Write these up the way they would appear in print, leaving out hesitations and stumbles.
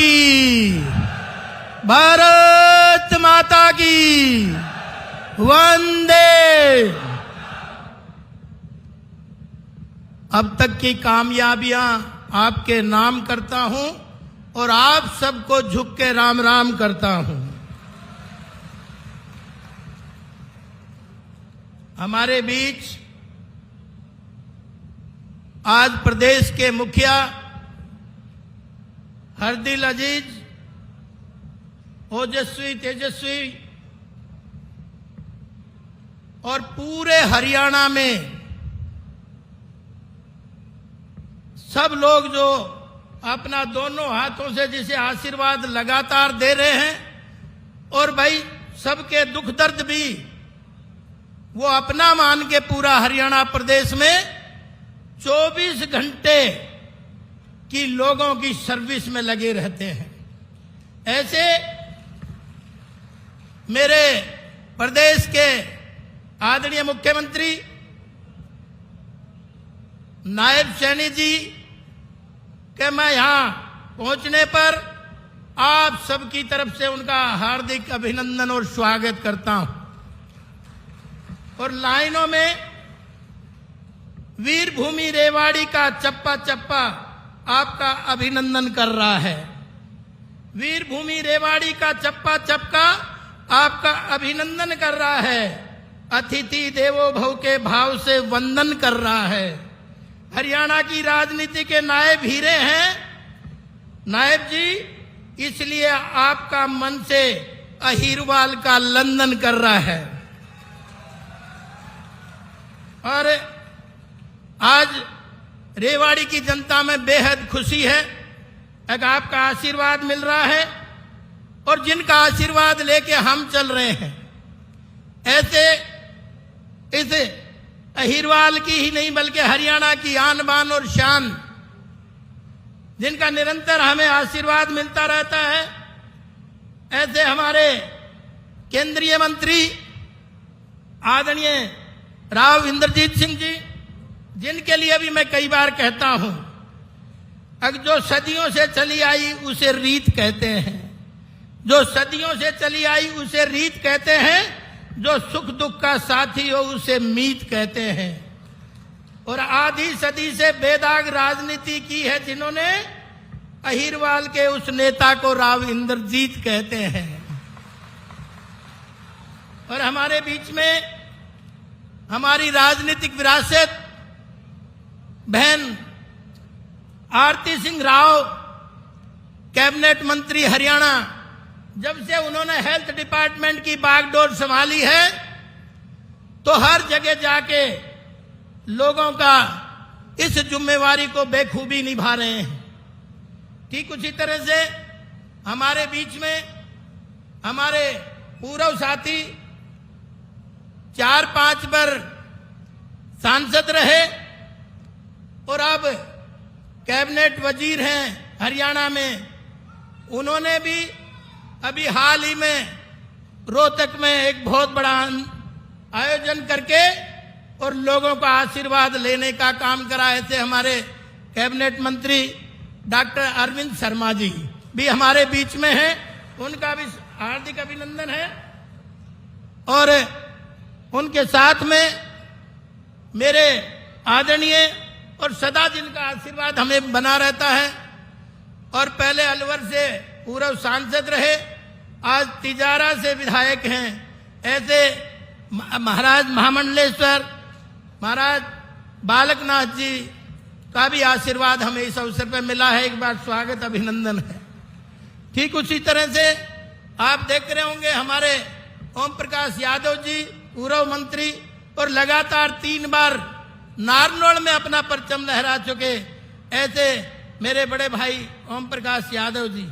की, भारत माता की, वंदे। अब तक की कामयाबियां आपके नाम करता हूं और आप सबको झुक के राम राम करता हूं। हमारे बीच आज प्रदेश के मुखिया हरदिल अजीज, ओजस्वी तेजस्वी और पूरे हरियाणा में सब लोग जो अपना दोनों हाथों से जिसे आशीर्वाद लगातार दे रहे हैं, और भाई सबके दुख दर्द भी वो अपना मान के पूरा हरियाणा प्रदेश में 24 घंटे की लोगों की सर्विस में लगे रहते हैं। ऐसे मेरे प्रदेश के आदरणीय मुख्यमंत्री नायब सैनी जी के मैं यहां पहुंचने पर आप सबकी तरफ से उनका हार्दिक अभिनंदन और स्वागत करता हूं। और लाइनों में वीर भूमि रेवाड़ी का चप्पा चप्पा आपका अभिनंदन कर रहा है। वीर भूमि रेवाड़ी का चप्पा चप्पा आपका अभिनंदन कर रहा है। अतिथि देवो भव के भाव से वंदन कर रहा है। हरियाणा की राजनीति के नायब हीरे हैं नायब जी, इसलिए आपका मन से अहीरवाल का लंदन कर रहा है। और आज रेवाड़ी की जनता में बेहद खुशी है कि आपका आशीर्वाद मिल रहा है और जिनका आशीर्वाद लेके हम चल रहे हैं, ऐसे इस अहीरवाल की ही नहीं बल्कि हरियाणा की आन बान और शान, जिनका निरंतर हमें आशीर्वाद मिलता रहता है, ऐसे हमारे केंद्रीय मंत्री आदरणीय राव इंद्रजीत सिंह जी, जिनके लिए भी मैं कई बार कहता हूं, जो सदियों से चली आई उसे रीत कहते हैं, जो सदियों से चली आई उसे रीत कहते हैं, जो सुख दुख का साथी हो उसे मीत कहते हैं। और आधी सदी से बेदाग राजनीति की है जिन्होंने, अहीरवाल के उस नेता को राव इंद्रजीत कहते हैं। और हमारे बीच में हमारी राजनीतिक विरासत बहन आरती सिंह राव, कैबिनेट मंत्री हरियाणा, जब से उन्होंने हेल्थ डिपार्टमेंट की बागडोर संभाली है तो हर जगह जाके लोगों का इस जिम्मेवारी को बेखूबी निभा रहे हैं। ठीक उसी तरह से हमारे बीच में हमारे पूर्व साथी 4-5 बार सांसद रहे और अब कैबिनेट वजीर हैं हरियाणा में, उन्होंने भी अभी हाल ही में रोहतक में एक बहुत बड़ा आयोजन करके और लोगों का आशीर्वाद लेने का काम करा। ऐसे हमारे कैबिनेट मंत्री डॉक्टर अरविंद शर्मा जी भी हमारे बीच में हैं, उनका भी हार्दिक अभिनंदन है। और उनके साथ में मेरे आदरणीय और सदा जिनका आशीर्वाद हमें बना रहता है, और पहले अलवर से पूर्व सांसद रहे, आज तिजारा से विधायक हैं, ऐसे महाराज महामंडलेश्वर महाराज बालकनाथ जी का भी आशीर्वाद हमें इस अवसर पर मिला है। एक बार स्वागत अभिनंदन है। ठीक उसी तरह से आप देख रहे होंगे हमारे ओम प्रकाश यादव जी, पूर्व मंत्री, और लगातार 3 बार नारनौल में अपना परचम लहरा चुके, ऐसे मेरे बड़े भाई ओम प्रकाश यादव जी,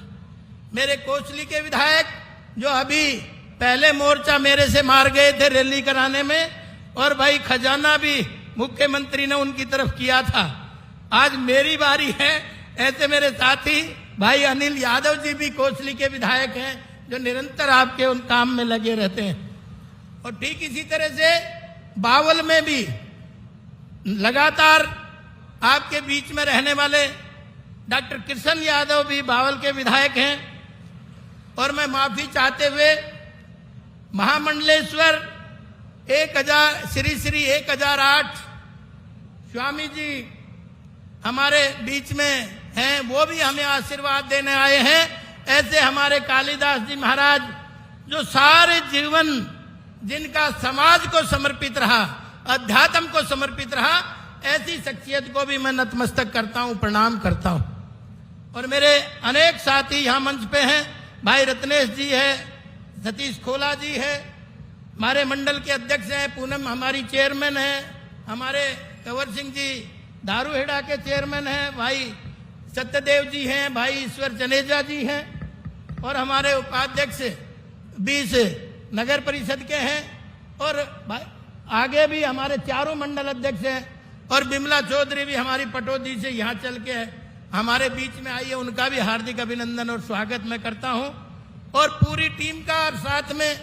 मेरे कोसली के विधायक जो अभी पहले मोर्चा मेरे से मार गए थे रैली कराने में, और भाई खजाना भी मुख्यमंत्री ने उनकी तरफ किया था। आज मेरी बारी है। ऐसे मेरे साथी भाई अनिल यादव जी भी कोसली के विधायक हैं, जो निरंतर आपके उन काम में लगे रहते हैं। और ठीक इसी तरह से बावल में भी लगातार आपके बीच में रहने वाले डॉक्टर कृष्ण यादव भी बावल के विधायक हैं, और मैं माफी चाहते हुए महामंडलेश्वर 1000 श्री श्री 1008 स्वामी जी हमारे बीच में हैं, वो भी हमें आशीर्वाद देने आए हैं। ऐसे हमारे कालिदास जी महाराज जो सारे जीवन जिनका समाज को समर्पित रहा, अध्यात्म को समर्पित रहा, ऐसी शख्सियत को भी मैं नतमस्तक करता हूं, प्रणाम करता हूं। और मेरे अनेक साथी यहां मंच पे हैं, भाई रत्नेश जी है, सतीश खोला जी है, हमारे मंडल के अध्यक्ष हैं, पूनम हमारी चेयरमैन है, हमारे कंवर सिंह जी दारूहेड़ा के चेयरमैन हैं, भाई सत्यदेव जी हैं, भाई ईश्वर जनेजा जी हैं, और हमारे उपाध्यक्ष 20 नगर परिषद के हैं, और आगे भी हमारे चारों मंडल अध्यक्ष हैं, और बिमला चौधरी भी हमारी पटौदी से यहाँ चल के हमारे बीच में आई है, उनका भी हार्दिक अभिनंदन और स्वागत मैं करता हूँ। और पूरी टीम का और साथ में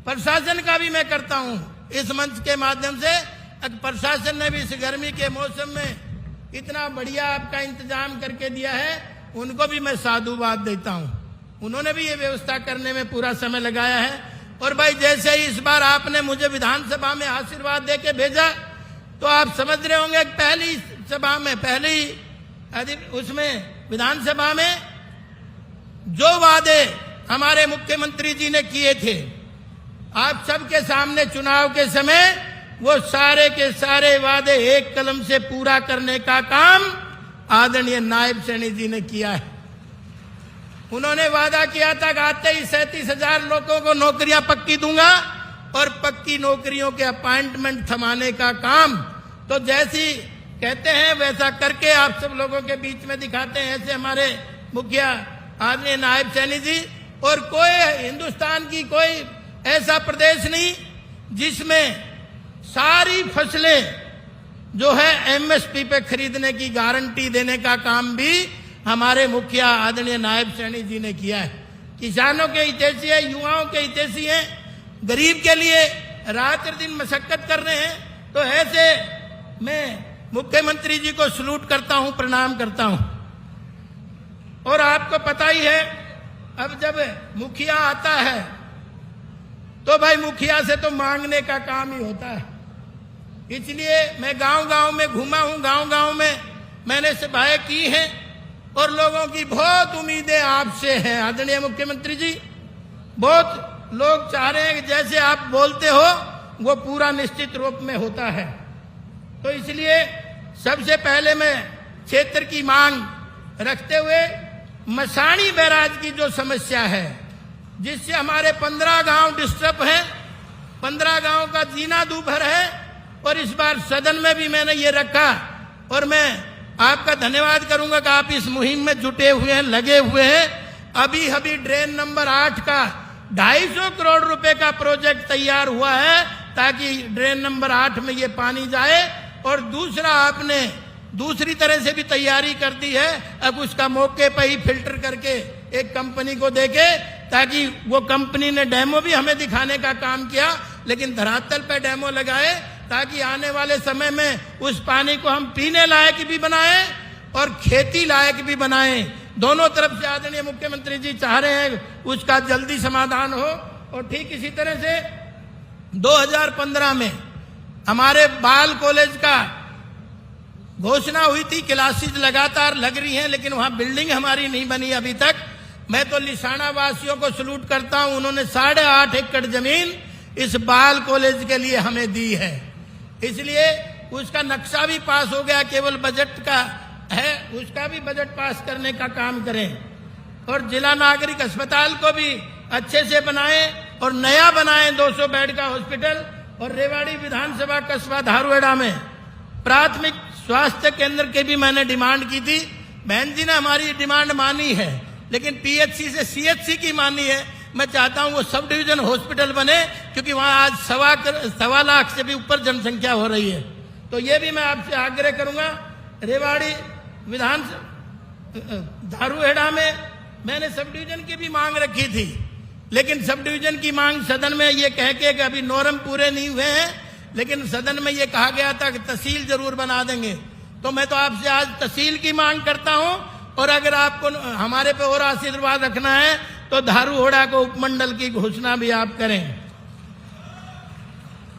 प्रशासन का भी मैं करता हूँ इस मंच के माध्यम से। प्रशासन ने भी इस गर्मी के मौसम में इतना बढ़िया आपका इंतजाम करके दिया है, उनको भी मैं साधुवाद देता हूँ। उन्होंने भी ये व्यवस्था करने में पूरा समय लगाया है। और भाई जैसे ही इस बार आपने मुझे विधानसभा में आशीर्वाद देके भेजा, तो आप समझ रहे होंगे पहली सभा में, पहली उसमें विधानसभा में जो वादे हमारे मुख्यमंत्री जी ने किए थे, आप सबके सामने चुनाव के समय वो सारे के सारे वादे एक कलम से पूरा करने का काम आदरणीय नायब सैनी जी ने किया है। उन्होंने वादा किया था कि आते ही 37,000 लोगों को नौकरियां पक्की दूंगा, और पक्की नौकरियों के अपॉइंटमेंट थमाने का काम तो जैसी कहते हैं वैसा करके आप सब लोगों के बीच में दिखाते हैं। ऐसे हमारे मुखिया आदरणीय नायब सैनी जी, और कोई हिंदुस्तान की कोई ऐसा प्रदेश नहीं जिसमें सारी फसलें जो है एमएसपी पे खरीदने की गारंटी देने का काम भी हमारे मुखिया आदरणीय नायब सैनी जी ने किया है। किसानों के हितैषी है, युवाओं के हितैषी है, गरीब के लिए रात दिन मशक्कत कर रहे हैं। तो ऐसे मैं मुख्यमंत्री जी को सलूट करता हूं, प्रणाम करता हूं। और आपको पता ही है, अब जब मुखिया आता है तो भाई मुखिया से तो मांगने का काम ही होता है। इसलिए मैं गांव-गांव में घूमा हूं, गांव-गांव में मैंने सभाएं की हैं, और लोगों की बहुत उम्मीदें आपसे हैं आदरणीय मुख्यमंत्री जी। बहुत लोग चाह रहे हैं कि जैसे आप बोलते हो वो पूरा निश्चित रूप में होता है। तो इसलिए सबसे पहले मैं क्षेत्र की मांग रखते हुए मसाणी बैराज की जो समस्या है, जिससे हमारे 15 गांव डिस्टर्ब हैं, 15 गांव का जीना दूभर है, और इस बार सदन में भी मैंने ये रखा। और मैं आपका धन्यवाद करूंगा कि आप इस मुहिम में जुटे हुए हैं, लगे हुए हैं। अभी ड्रेन नंबर 8 का 250 करोड़ रुपए का प्रोजेक्ट तैयार हुआ है, ताकि ड्रेन नंबर 8 में ये पानी जाए। और दूसरा, आपने दूसरी तरह से भी तैयारी कर दी है, अब उसका मौके पर ही फिल्टर करके एक कंपनी को देके, ताकि वो कंपनी ने डेमो भी हमें दिखाने का काम किया, लेकिन धरातल पे डेमो लगाए, ताकि आने वाले समय में उस पानी को हम पीने लायक भी बनाएं और खेती लायक भी बनाएं। दोनों तरफ से आदरणीय मुख्यमंत्री जी चाह रहे हैं उसका जल्दी समाधान हो। और ठीक इसी तरह से 2015 में हमारे बाल कॉलेज का घोषणा हुई थी, क्लासेस लगातार लग रही हैं, लेकिन वहां बिल्डिंग हमारी नहीं बनी अभी तक। मैं तो लिसाना वासियों को सलूट करता हूं, उन्होंने 8.5 एकड़ जमीन इस बाल कॉलेज के लिए हमें दी है। इसलिए उसका नक्शा भी पास हो गया, केवल बजट का है, उसका भी बजट पास करने का काम करें। और जिला नागरिक अस्पताल को भी अच्छे से बनाएं और नया बनाएं, 200 बेड का हॉस्पिटल। और रेवाड़ी विधानसभा कस्बा धारूहेड़ा में प्राथमिक स्वास्थ्य केंद्र की भी मैंने डिमांड की थी। बहन जी ने हमारी डिमांड मानी है, लेकिन पीएचसी से सीएचसी की मानी है। मैं चाहता हूं वो सब डिवीजन हॉस्पिटल बने, क्योंकि वहां आज 1.25 लाख से भी ऊपर जनसंख्या हो रही है। तो ये भी मैं आपसे आग्रह करूंगा। रेवाड़ी धारूहेड़ा में मैंने सब डिवीजन की भी मांग रखी थी, लेकिन सब डिवीजन की मांग सदन में ये कह के कि अभी नॉर्म पूरे नहीं हुए हैं, लेकिन सदन में ये कहा गया था कि तहसील जरूर बना देंगे। तो मैं तो आपसे आज तहसील की मांग करता हूं, और अगर आपको हमारे पे और आशीर्वाद रखना है तो धारूहोड़ा को उपमंडल की घोषणा भी आप करें।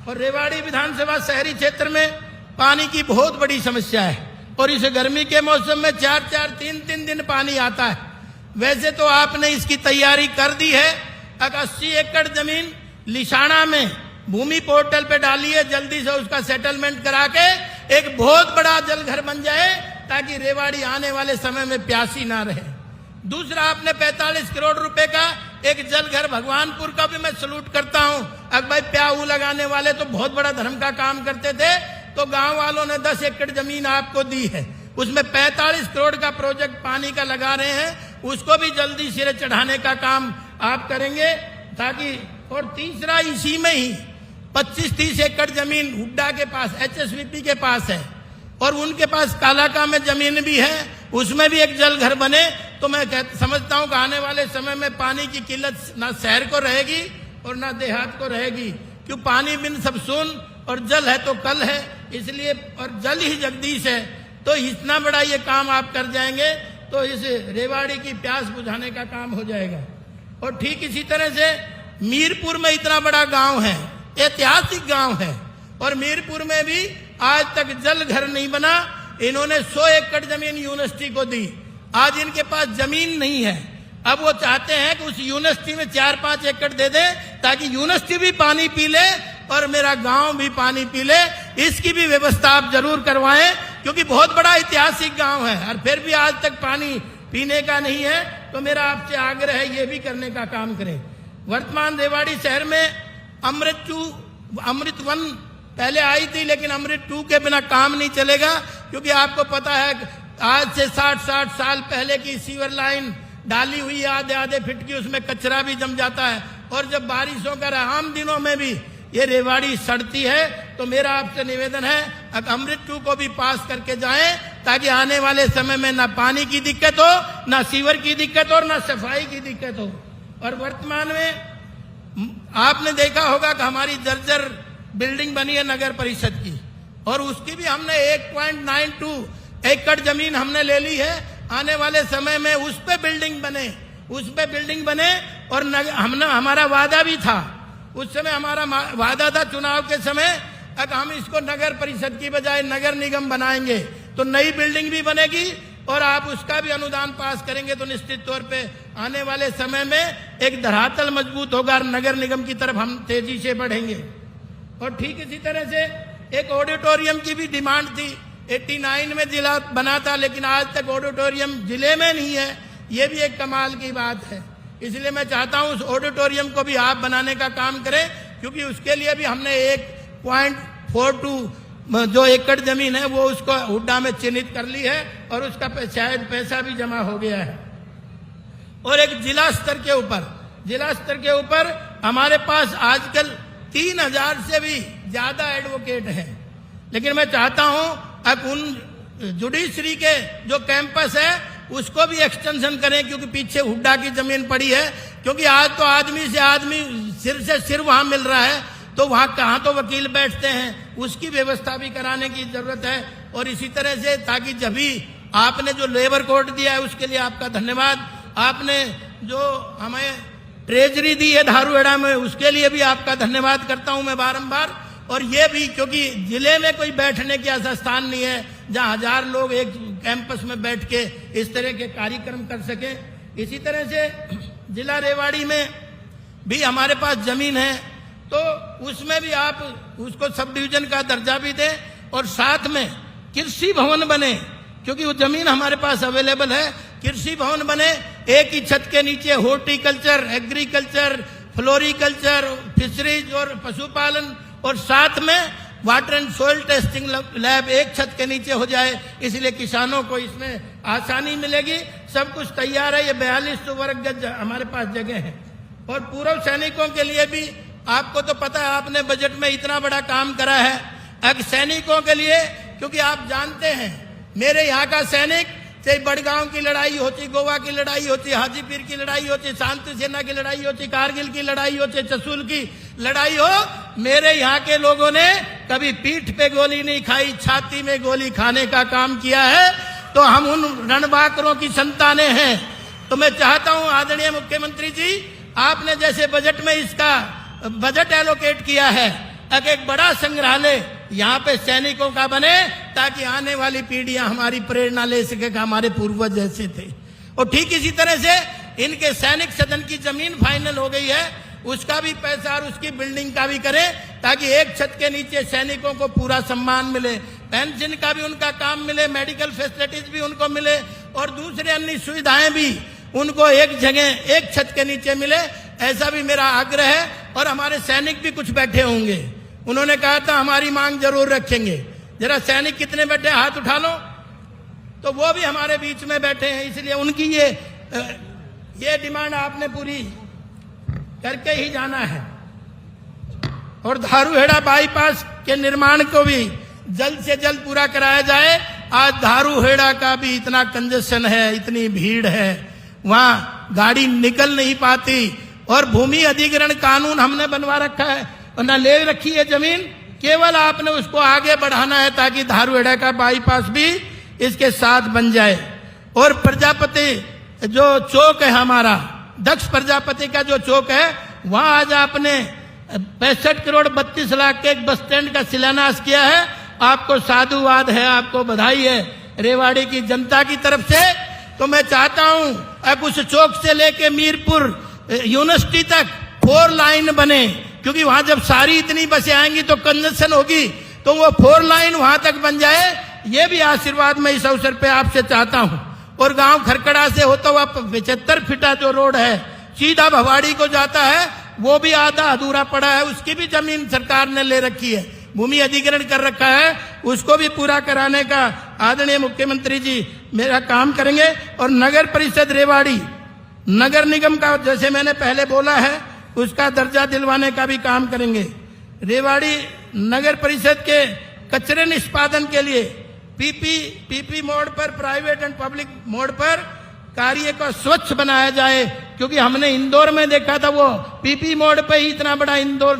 और रेवाड़ी विधानसभा शहरी क्षेत्र में पानी की बहुत बड़ी समस्या है और इस गर्मी के मौसम में 3 दिन पानी आता है। वैसे तो आपने इसकी तैयारी कर दी है। 80 एकड़ जमीन लिसाना में भूमि पोर्टल पे डाली है, जल्दी से उसका सेटलमेंट करा के एक बहुत बड़ा जलघर बन जाए ताकि रेवाड़ी आने वाले समय में प्यासी ना रहे। दूसरा, आपने 45 करोड़ रुपए का एक जलघर भगवानपुर का भी मैं सलूट करता हूं। अब भाई प्याऊ लगाने वाले तो बहुत बड़ा धर्म का काम करते थे, तो गांव वालों ने 10 एकड़ जमीन आपको दी है, उसमें 45 करोड़ का प्रोजेक्ट पानी का लगा रहे हैं, उसको भी जल्दी सिरे चढ़ाने का काम आप करेंगे ताकि। और तीसरा, इसी में ही 25-30 एकड़ जमीन हुड्डा के पास HSVP के पास है और उनके पास कालाका में जमीन भी है, उसमें भी एक जल घर बने तो मैं समझता हूं कि आने वाले समय में पानी की किल्लत ना शहर को रहेगी और ना देहात को रहेगी, क्यों पानी बिन सब सुन और जल है तो कल है, इसलिए और जल ही जगदीश है। तो इतना बड़ा ये काम आप कर जाएंगे तो इस रेवाड़ी की प्यास बुझाने का काम हो जाएगा। और ठीक इसी तरह से मीरपुर में इतना बड़ा गांव है, ऐतिहासिक गांव है, और मीरपुर में भी आज तक जल घर नहीं बना। इन्होंने 100 एकड़ जमीन यूनिवर्सिटी को दी, आज इनके पास जमीन नहीं है। अब वो चाहते हैं कि उस यूनिवर्सिटी में 4-5 एकड़ दे दें ताकि यूनिवर्सिटी भी पानी पी ले और मेरा गांव भी पानी पी ले। इसकी भी व्यवस्था आप जरूर करवाएं, क्योंकि बहुत बड़ा ऐतिहासिक गांव है और फिर भी आज तक पानी पीने का नहीं है। तो मेरा आपसे आग्रह है ये भी करने का काम करें। वर्तमान रेवाड़ी शहर में अमृत 1 पहले आई थी, लेकिन अमृत 2 के बिना काम नहीं चलेगा, क्योंकि आपको पता है आज से 60 साल पहले की सीवर लाइन डाली हुई है, आधे फीट की, उसमें कचरा भी जम जाता है और जब बारिशों का आम दिनों में भी ये रेवाड़ी सड़ती है। तो मेरा आपसे निवेदन है अब अमृत 2 को भी पास करके जाएं ताकि आने वाले समय में ना पानी की दिक्कत हो, ना सीवर की दिक्कत हो, ना सफाई की दिक्कत हो। और वर्तमान में आपने देखा होगा कि हमारी जर्जर बिल्डिंग बनी है नगर परिषद की, और उसकी भी हमने 1.92 एकड़ जमीन हमने ले ली है। आने वाले समय में उस पे बिल्डिंग बने और हमारा वादा भी था, उस समय हमारा वादा था चुनाव के समय, अब हम इसको नगर परिषद की बजाय नगर निगम बनाएंगे तो नई बिल्डिंग भी बनेगी और आप उसका भी अनुदान पास करेंगे तो निश्चित तौर पे आने वाले समय में एक धरातल मजबूत होगा और नगर निगम की तरफ हम तेजी से बढ़ेंगे। और ठीक इसी तरह से एक ऑडिटोरियम की भी डिमांड थी, 89 में जिला बना था, लेकिन आज तक ऑडिटोरियम जिले में नहीं है। ये भी एक कमाल की बात है, इसलिए मैं चाहता हूं उस ऑडिटोरियम को भी आप बनाने का काम करें, क्योंकि उसके लिए भी हमने 1.42 जो एकड़ जमीन है वो उसको हुड्डा में चिन्हित कर ली है और उसका शायद पैसा भी जमा हो गया है। और एक जिला स्तर के ऊपर हमारे पास आजकल 3000 से भी ज्यादा एडवोकेट हैं, लेकिन मैं चाहता हूं अब उन जुडिशरी के जो कैंपस है उसको भी एक्सटेंशन करें, क्योंकि पीछे हुड्डा की जमीन पड़ी है, क्योंकि आज तो आदमी से आदमी सिर से सिर वहां मिल रहा है, तो वहां कहां तो वकील बैठते हैं, उसकी व्यवस्था भी कराने की जरूरत है। और इसी तरह से ताकि जब भी आपने जो लेबर कोड दिया है उसके लिए आपका धन्यवाद, आपने जो हमें ट्रेजरी दी है धारूहेड़ा में उसके लिए भी आपका धन्यवाद करता हूं मैं बारंबार। और ये भी क्योंकि जिले में कोई बैठने की ऐसा स्थान नहीं है जहां 1000 लोग एक कैंपस में बैठ के इस तरह के कार्यक्रम कर सके। इसी तरह से जिला रेवाड़ी में भी हमारे पास जमीन है, तो उसमें भी आप उसको सब डिवीजन का दर्जा भी दें और साथ में कृषि भवन बने, क्योंकि वो जमीन हमारे पास अवेलेबल है। कृषि भवन बने, एक ही छत के नीचे हॉर्टिकल्चर, एग्रीकल्चर, फ्लोरिकल्चर, फिशरीज और पशुपालन, और साथ में water and soil testing lab एक छत के नीचे हो जाए, इसलिए किसानों को इसमें आसानी मिलेगी। सब कुछ तैयार है, ये 4200 वर्ग गज हमारे पास जगह है। और पूर्व सैनिकों के लिए भी आपको तो पता है, आपने बजट में इतना बड़ा काम करा है अब सैनिकों के लिए, क्योंकि आप जानते हैं मेरे यहाँ का सैनिक, चाहे बड़गांव की लड़ाई होती, गोवा की लड़ाई होती, हाजीपीर की लड़ाई होती, शांति सेना की लड़ाई होती, कारगिल की लड़ाई होती, चसूल की लड़ाई हो, मेरे यहाँ के लोगों ने कभी पीठ पे गोली नहीं खाई, छाती में गोली खाने का काम किया है। तो हम उन रणबांकुरों की संतानें हैं। तो मैं चाहता हूं आदरणीय मुख्यमंत्री जी, आपने जैसे बजट में इसका बजट एलोकेट किया है, एक बड़ा संग्रहालय यहाँ पे सैनिकों का बने, ताकि आने वाली पीढ़ियां हमारी प्रेरणा ले सके कि हमारे पूर्वज जैसे थे। और ठीक इसी तरह से इनके सैनिक सदन की जमीन फाइनल हो गई है, उसका भी पैसा और उसकी बिल्डिंग का भी करें, ताकि एक छत के नीचे सैनिकों को पूरा सम्मान मिले, पेंशन का भी उनका काम मिले, मेडिकल फैसिलिटीज भी उनको मिले, और दूसरे अन्य सुविधाएं भी उनको एक जगह एक छत के नीचे मिले। ऐसा भी मेरा आग्रह है। और हमारे सैनिक भी कुछ बैठे होंगे, उन्होंने कहा था हमारी मांग जरूर रखेंगे। जरा सैनिक कितने बैठे हाथ उठा लो। तो वो भी हमारे बीच में बैठे हैं, इसलिए उनकी ये डिमांड आपने पूरी करके ही जाना है। और धारूहेड़ा बाईपास के निर्माण को भी जल्द से जल्द पूरा कराया जाए। आज धारूहेड़ा का भी इतना कंजेशन है, इतनी भीड़ है, वहां गाड़ी निकल नहीं पाती। और भूमि अधिग्रहण कानून हमने बनवा रखा है और न ले रखी है जमीन, केवल आपने उसको आगे बढ़ाना है, ताकि धारूहेड़ा का बाईपास भी इसके साथ बन जाए। और प्रजापति जो चौक है हमारा, दक्ष प्रजापति का जो चौक है, वहां आज आपने 65 करोड़ 32 लाख के एक बस स्टैंड का शिलान्यास किया है। आपको साधुवाद है, आपको बधाई है रेवाड़ी की जनता की तरफ से। तो मैं चाहता हूं अब उस चौक से लेके मीरपुर यूनिवर्सिटी तक 4 लाइन बने, क्योंकि वहां जब सारी इतनी बसें आएंगी तो कंजेशन होगी, तो वो 4 लाइन वहां तक बन जाए। ये भी आशीर्वाद मैं इस अवसर पे आपसे चाहता हूं। और गांव खरकड़ा से होता हुआ 75 फीटा जो रोड है सीधा भवाड़ी को जाता है, वो भी आधा अधूरा पड़ा है, उसकी भी जमीन सरकार ने ले रखी है, भूमि अधिग्रहण कर रखा है, उसको भी पूरा कराने का आदरणीय मुख्यमंत्री जी मेरा काम करेंगे। और नगर परिषद रेवाड़ी नगर निगम का, जैसे मैंने पहले बोला है, उसका दर्जा दिलवाने का भी काम करेंगे। रेवाड़ी नगर परिषद के कचरे निष्पादन के लिए पीपी मोड पर, प्राइवेट एंड पब्लिक मोड पर कार्य को स्वच्छ बनाया जाए, क्योंकि हमने इंदौर में देखा था वो पीपी मोड पे ही इतना बड़ा इंदौर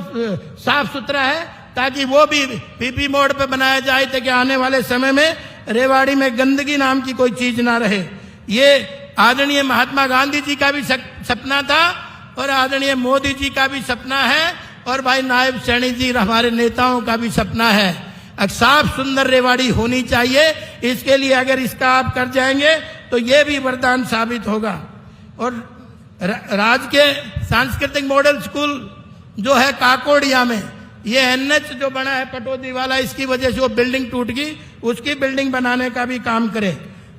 साफ सुथरा है, ताकि वो भी पीपी मोड पे बनाया जाए, ताकि आने वाले समय में रेवाड़ी में गंदगी नाम की कोई चीज ना रहे। ये आदरणीय महात्मा गांधी जी का भी सपना था और आदरणीय मोदी जी का भी सपना है, और भाई नायब सैनी जी हमारे नेताओं का भी सपना है। साफ सुंदर रेवाड़ी होनी चाहिए। इसके लिए अगर इसका आप कर जाएंगे तो ये भी वरदान साबित होगा। और राजकीय सांस्कृतिक मॉडल स्कूल जो है काकोड़िया में, ये एनएच जो बना है पटौदी वाला, इसकी वजह से वो बिल्डिंग टूट गई, उसकी बिल्डिंग बनाने का भी काम करे।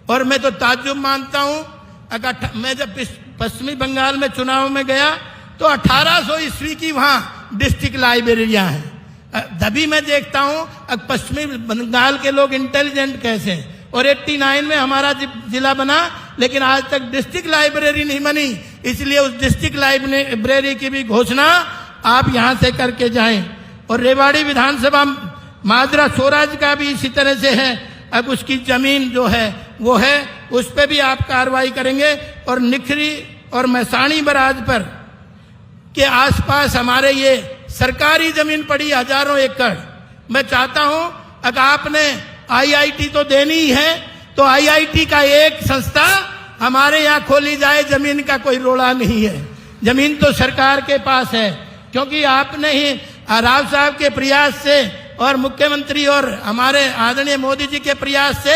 और मैं तो ताज्जुब मानता हूं, अगर मैं जब पश्चिमी बंगाल में चुनाव में गया तो 1800 ईस्वी की वहां डिस्ट्रिक्ट लाइब्रेरियां हैं। तभी मैं देखता हूं अब पश्चिमी बंगाल के लोग इंटेलिजेंट कैसे हैं। और 89 में हमारा जिला बना, लेकिन आज तक डिस्ट्रिक्ट लाइब्रेरी नहीं बनी, इसलिए उस डिस्ट्रिक्ट लाइब्रेरी की भी घोषणा आप यहां से करके जाएं। और रेवाड़ी विधानसभा माजरा स्वराज का भी इसी तरह से है, अब उसकी जमीन जो है वो है, उस पर भी आप कार्रवाई करेंगे। और निखरी और मैसाणी बराज पर के आसपास हमारे ये सरकारी जमीन पड़ी हजारों एकड़। मैं चाहता हूं अगर आपने आईआईटी तो देनी ही है, तो आईआईटी का एक संस्था हमारे यहाँ खोली जाए। जमीन का कोई रोड़ा नहीं है, जमीन तो सरकार के पास है, क्योंकि आपने ही राव साहब के प्रयास से और मुख्यमंत्री और हमारे आदरणीय मोदी जी के प्रयास से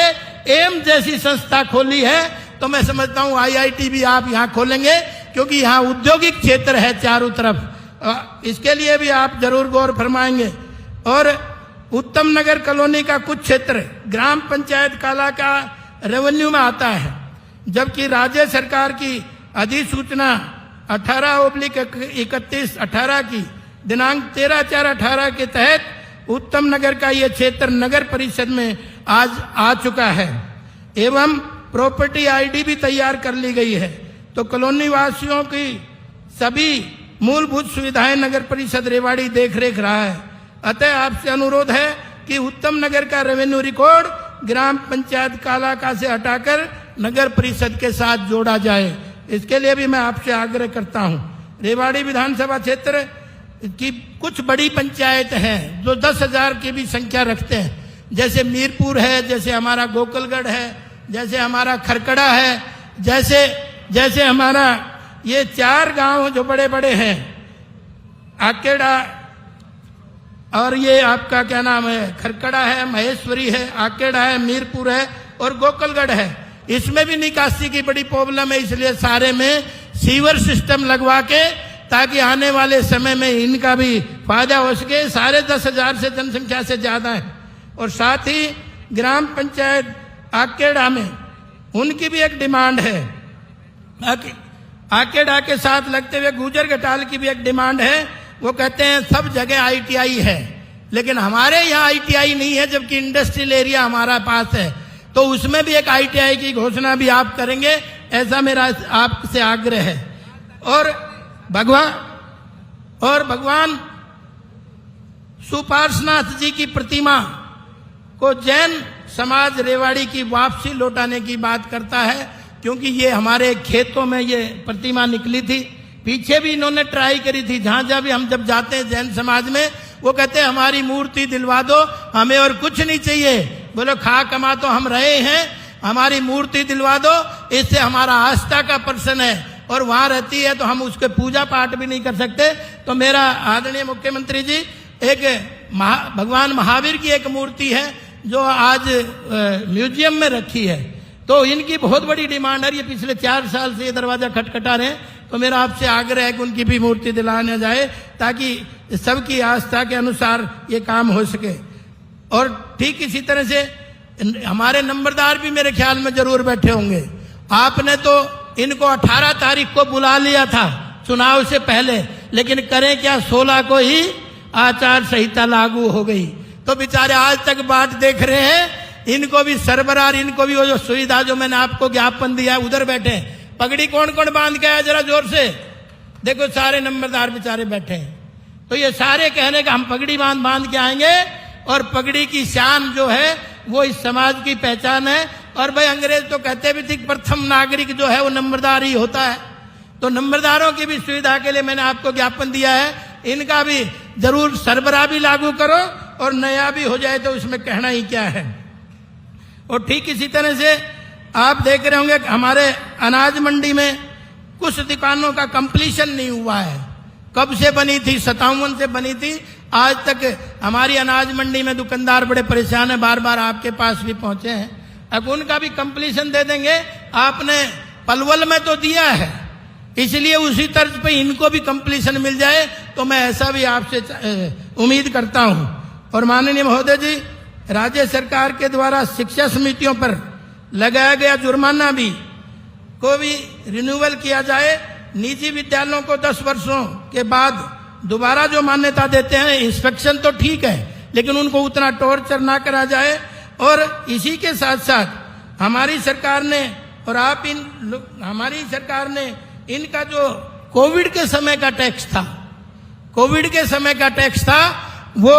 एम्स जैसी संस्था खोली है। तो मैं समझता हूं आईआईटी भी आप यहाँ खोलेंगे, क्योंकि यहाँ औद्योगिक क्षेत्र है चारों तरफ। इसके लिए भी आप जरूर गौर फरमाएंगे। और उत्तम नगर कॉलोनी का कुछ क्षेत्र ग्राम पंचायत काला का रेवेन्यू में आता है, जबकि राज्य सरकार की अधिसूचना 18/31/18 की दिनांक 13/4/18 के तहत उत्तम नगर का ये क्षेत्र नगर परिषद में आज आ चुका है, एवं प्रॉपर्टी आईडी भी तैयार कर ली गई है। तो कॉलोनी वासियों की सभी मूलभूत सुविधाएं नगर परिषद रेवाड़ी देखरेख रहा है। अतः आपसे अनुरोध है कि उत्तम नगर का रेवेन्यू रिकॉर्ड ग्राम पंचायत कालाका से हटाकर नगर परिषद के साथ जोड़ा जाए। इसके लिए भी मैं आपसे आग्रह करता हूं। रेवाड़ी विधानसभा क्षेत्र की कुछ बड़ी पंचायत हैं जो 10,000 की भी संख्या रखते हैं, जैसे मीरपुर है, जैसे हमारा गोकुलगढ़ है, जैसे हमारा खरकड़ा है, जैसे हमारा ये 4 गांव जो बड़े बड़े हैं, आकेड़ा और ये आपका क्या नाम है, खरकड़ा है, महेश्वरी है, आकेड़ा है, मीरपुर है और गोकलगढ़ है। इसमें भी निकासी की बड़ी प्रॉब्लम है, इसलिए सारे में सीवर सिस्टम लगवा के ताकि आने वाले समय में इनका भी फायदा हो सके। 10,500 से जनसंख्या से ज्यादा है। और साथ ही ग्राम पंचायत आकेड़ा में उनकी भी एक डिमांड है, आकेड़ा के साथ लगते हुए गुजर घटाल की भी एक डिमांड है। वो कहते हैं सब जगह ITI है, लेकिन हमारे यहाँ ITI नहीं है, जबकि इंडस्ट्रियल एरिया हमारा पास है। तो उसमें भी एक ITI की घोषणा भी आप करेंगे, ऐसा मेरा आपसे आग्रह है। और भगवान सुपार्श्वनाथ जी की प्रतिमा को जैन समाज रेवाड़ी की वापसी लौटाने की बात करता है, क्योंकि ये हमारे खेतों में ये प्रतिमा निकली थी। पीछे भी इन्होंने ट्राई करी थी, जहां जहां भी हम जब जाते हैं जैन समाज में, वो कहते हैं हमारी मूर्ति दिलवा दो, हमें और कुछ नहीं चाहिए। बोलो खा कमा तो हम रहे हैं, हमारी मूर्ति दिलवा दो, इससे हमारा आस्था का प्रश्न है और वहां रहती है तो हम उसके पूजा पाठ भी नहीं कर सकते। तो मेरा आदरणीय मुख्यमंत्री जी, एक भगवान महावीर की एक मूर्ति है जो आज म्यूजियम में रखी है, तो इनकी बहुत बड़ी डिमांड है। ये पिछले 4 साल से ये दरवाजा खटखटा रहे हैं, तो मेरा आपसे आग्रह है कि उनकी भी मूर्ति दिलाने जाए ताकि सबकी आस्था के अनुसार ये काम हो सके। और ठीक इसी तरह से हमारे नंबरदार भी मेरे ख्याल में जरूर बैठे होंगे। आपने तो इनको 18 तारीख को बुला लिया था चुनाव से पहले, लेकिन करें क्या, 16 को ही आचार संहिता लागू हो गई। तो बेचारे आज तक बात देख रहे हैं, इनको भी सरबराह, इनको भी वो जो सुविधा जो मैंने आपको ज्ञापन दिया है उधर बैठे। पगड़ी कौन कौन बांध के आया जरा जोर से देखो, सारे नंबरदार बेचारे बैठे हैं। तो ये सारे कहने का हम पगड़ी बांध के आएंगे, और पगड़ी की शान जो है वो इस समाज की पहचान है। और भाई अंग्रेज तो कहते भी थे प्रथम नागरिक जो है वो नंबरदार ही होता है। तो नंबरदारों की भी सुविधा के लिए मैंने आपको ज्ञापन दिया है, इनका भी जरूर सरबराह भी लागू करो और नया भी हो जाए, तो उसमें कहना ही क्या है। और ठीक इसी तरह से आप देख रहे होंगे हमारे अनाज मंडी में कुछ दुकानों का कंप्लीशन नहीं हुआ है। कब से बनी थी, 57 से बनी थी, आज तक हमारी अनाज मंडी में दुकानदार बड़े परेशान है, बार बार आपके पास भी पहुंचे हैं। अब उनका भी कंप्लीशन दे देंगे। आपने पलवल में तो दिया है, इसलिए उसी तर्ज पे इनको भी कंप्लीशन मिल जाए, तो मैं ऐसा भी आपसे उम्मीद करता हूं। और माननीय महोदय जी, राज्य सरकार के द्वारा शिक्षा समितियों पर लगाया गया जुर्माना भी को भी रिन्यूअल किया जाए। निजी विद्यालयों को 10 वर्षों के बाद दोबारा जो मान्यता देते हैं, इंस्पेक्शन तो ठीक है, लेकिन उनको उतना टॉर्चर ना करा जाए। और इसी के साथ साथ हमारी सरकार ने और हमारी सरकार ने इनका जो कोविड के समय का टैक्स था, वो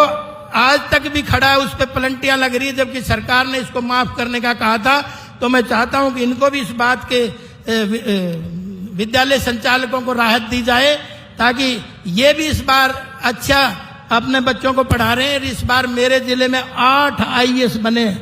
आज तक भी खड़ा है, उस पर पलंटियां लग रही है, जबकि सरकार ने इसको माफ करने का कहा था। तो मैं चाहता हूं कि इनको भी इस बात के विद्यालय संचालकों को राहत दी जाए, ताकि ये भी इस बार अच्छा अपने बच्चों को पढ़ा रहे हैं। इस बार मेरे जिले में 8 IAS बने हैं,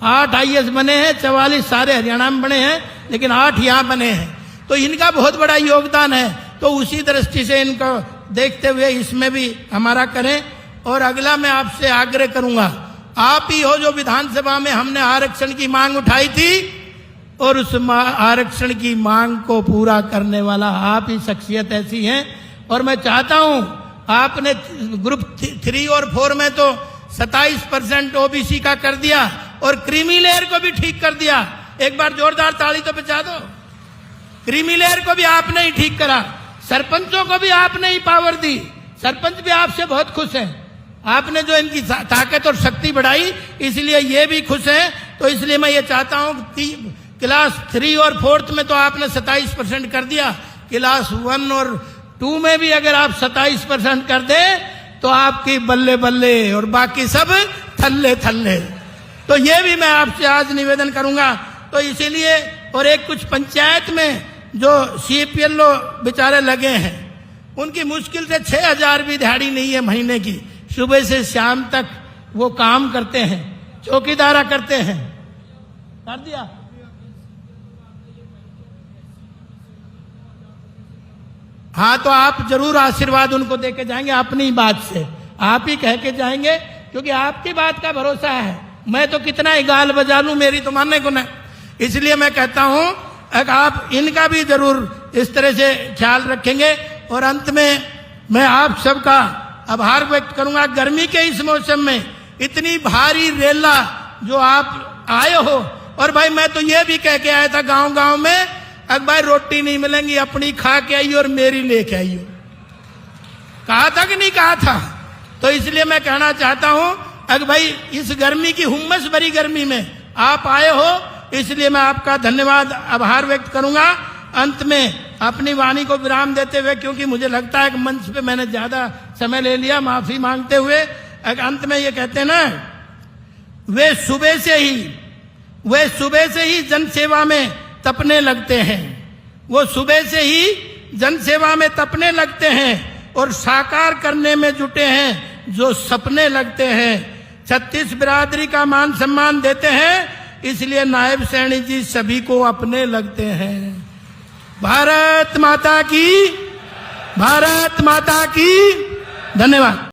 8 IAS बने हैं। 44 सारे हरियाणा में बने हैं, लेकिन 8 यहाँ बने हैं। तो इनका बहुत बड़ा योगदान है। तो उसी दृष्टि से इनको देखते हुए इसमें भी हमारा करें। और अगला मैं आपसे आग्रह करूंगा, आप ही हो जो विधानसभा में हमने आरक्षण की मांग उठाई थी, और उस आरक्षण की मांग को पूरा करने वाला आप ही शख्सियत ऐसी हैं। और मैं चाहता हूं, आपने ग्रुप 3 और 4 में तो 27% OBC का कर दिया, और क्रीमी लेयर को भी ठीक कर दिया। एक बार जोरदार ताली तो बजा दो। क्रीमी लेयर को भी आपने ही ठीक करा, सरपंचों को भी आपने ही पावर दी, सरपंच भी आपसे बहुत खुश हैं। आपने जो इनकी ताकत और शक्ति बढ़ाई, इसलिए ये भी खुश हैं। तो इसलिए मैं ये चाहता हूं, क्लास 3 और 4 में तो आपने 27% कर दिया, क्लास 1 और 2 में भी अगर आप 27% कर दे तो आपकी बल्ले बल्ले, और बाकी सब थल्ले थल्ले। तो ये भी मैं आपसे आज निवेदन करूंगा। तो इसीलिए, और एक कुछ पंचायत में जो CPLO बेचारे लगे हैं, उनकी मुश्किल से 6,000 भी दिहाड़ी नहीं है महीने की, सुबह से शाम तक वो काम करते हैं, चौकीदारा करते हैं। कर दिया हाँ, तो आप जरूर आशीर्वाद उनको देके जाएंगे अपनी बात से, आप ही कह के जाएंगे, क्योंकि आपकी बात का भरोसा है। मैं तो कितना ही गाल बजा लूं, मेरी तो मानने को नहीं। इसलिए मैं कहता हूं आप इनका भी जरूर इस तरह से ख्याल रखेंगे। और अंत में मैं आप सबका आभार व्यक्त करूंगा। गर्मी के इस मौसम में इतनी भारी रेला जो आप आए हो, और भाई मैं तो ये भी कह के आया था गांव गांव में, अगर भाई रोटी नहीं मिलेंगी अपनी खा के आइयो और मेरी लेके आइयो, कहा था कि नहीं कहा था? तो इसलिए मैं कहना चाहता हूं अगर भाई इस गर्मी की हुम्मस भरी गर्मी में आप आए हो, इसलिए मैं आपका धन्यवाद आभार व्यक्त करूंगा। अंत में अपनी वाणी को विराम देते हुए, क्योंकि मुझे लगता है कि मंच पे मैंने ज्यादा समय ले लिया, माफी मांगते हुए अंत में ये कहते हैं ना, वे सुबह से ही जनसेवा में तपने लगते हैं, वो सुबह से ही जनसेवा में तपने लगते हैं और साकार करने में जुटे हैं जो सपने लगते हैं। 36 बिरादरी का मान सम्मान देते हैं, इसलिए नायब सैनी जी सभी को अपने लगते हैं। भारत माता की, भारत माता की। धन्यवाद।